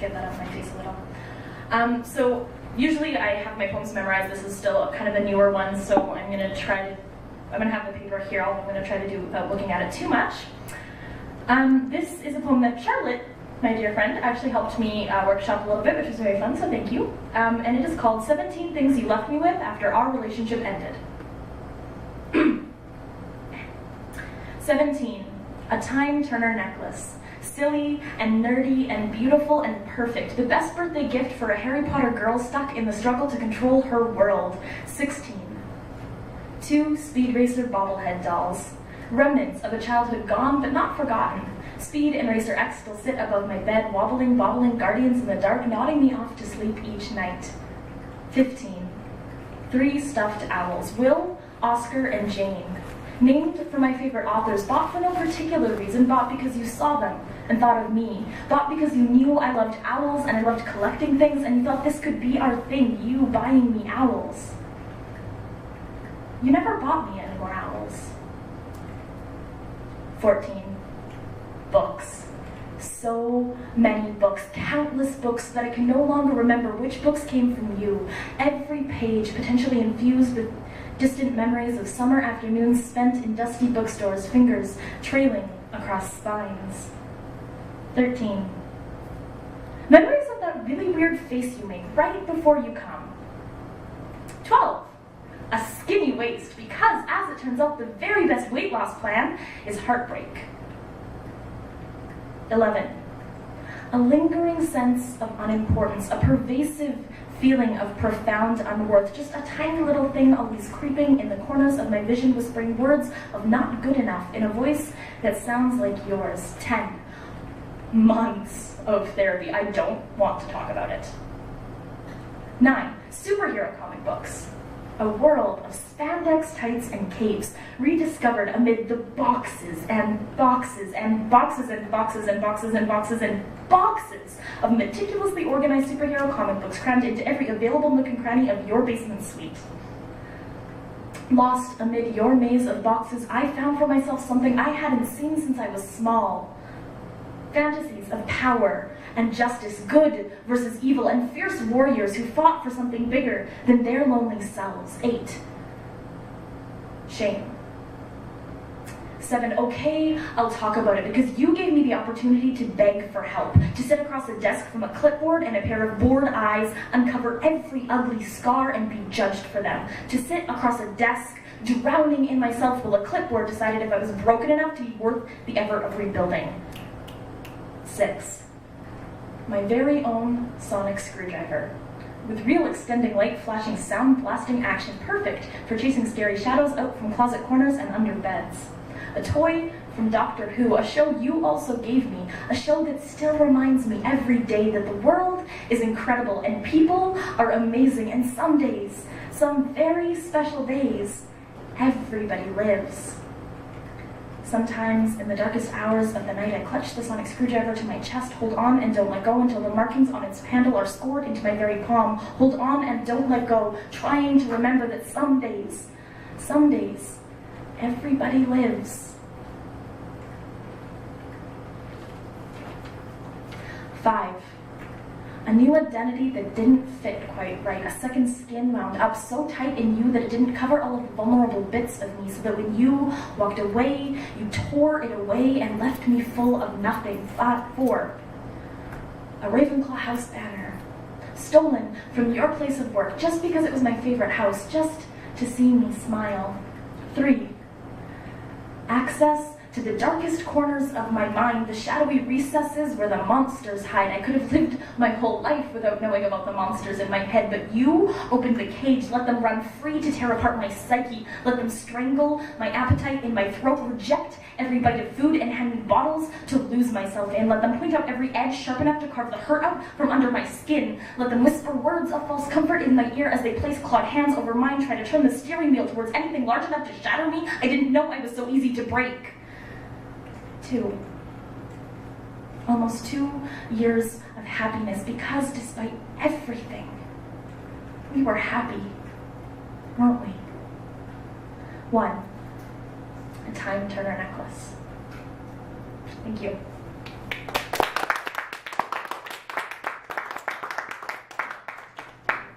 get that off my face a little. So usually I have my poems memorized. This is still kind of a newer one, so I'm gonna have the paper here. I'm gonna try to do without looking at it too much. This is a poem that Charlotte, my dear friend, actually helped me workshop a little bit, which was very fun, so thank you. And it is called 17 Things You Left Me With After Our Relationship Ended. 17, a time turner necklace. Silly and nerdy and beautiful and perfect. The best birthday gift for a Harry Potter girl stuck in the struggle to control her world. 16, 2 Speed Racer bobblehead dolls. Remnants of a childhood gone but not forgotten. Speed and Racer X still sit above my bed, wobbling, bobbling guardians in the dark, nodding me off to sleep each night. 15, 3 stuffed owls. Will, Oscar, and Jane. Named for my favorite authors, bought for no particular reason, bought because you saw them and thought of me, bought because you knew I loved owls and I loved collecting things and you thought this could be our thing, you buying me owls. You never bought me any more owls. 14, books. So many books, countless books that I can no longer remember which books came from you. Every page potentially infused with distant memories of summer afternoons spent in dusty bookstores, fingers trailing across spines. 13. Memories of that really weird face you make right before you come. 12. A skinny waist, because as it turns out, the very best weight loss plan is heartbreak. 11. A lingering sense of unimportance, a pervasive feeling of profound unworth, just a tiny little thing always creeping in the corners of my vision, whispering words of not good enough in a voice that sounds like yours. 10. Months of therapy. I don't want to talk about it. 9. Superhero comic books. A world of spandex tights and capes, rediscovered amid the boxes and boxes and boxes and boxes and boxes and boxes and boxes of meticulously organized superhero comic books crammed into every available nook and cranny of your basement suite. Lost amid your maze of boxes, I found for myself something I hadn't seen since I was small. Fantasies of power and justice, good versus evil, and fierce warriors who fought for something bigger than their lonely selves. 8. Shame. 7. Okay, I'll talk about it because you gave me the opportunity to beg for help, to sit across a desk from a clipboard and a pair of bored eyes, uncover every ugly scar and be judged for them, to sit across a desk drowning in myself while a clipboard decided if I was broken enough to be worth the effort of rebuilding. 6. My very own sonic screwdriver, with real extending light, flashing sound, blasting action, perfect for chasing scary shadows out from closet corners and under beds. A toy from Doctor Who, a show you also gave me, a show that still reminds me every day that the world is incredible and people are amazing, and some days, some very special days, everybody lives. Sometimes, in the darkest hours of the night, I clutch the sonic screwdriver to my chest, hold on and don't let go until the markings on its handle are scored into my very palm. Hold on and don't let go, trying to remember that some days, everybody lives. 5. A new identity that didn't fit quite right. A second skin wound up so tight in you that it didn't cover all of the vulnerable bits of me, so that when you walked away, you tore it away and left me full of nothing. 4. A Ravenclaw house banner, stolen from your place of work just because it was my favorite house, just to see me smile. 3. Access to the darkest corners of my mind, the shadowy recesses where the monsters hide. I could have lived my whole life without knowing about the monsters in my head, but you opened the cage, let them run free to tear apart my psyche, let them strangle my appetite in my throat, reject every bite of food, and hand me bottles to lose myself in. Let them point out every edge sharp enough to carve the hurt out from under my skin. Let them whisper words of false comfort in my ear as they place clawed hands over mine, try to turn the steering wheel towards anything large enough to shatter me. I didn't know I was so easy to break. 2. Almost 2 years of happiness, because despite everything, we were happy, weren't we? 1. A time turner necklace. Thank you.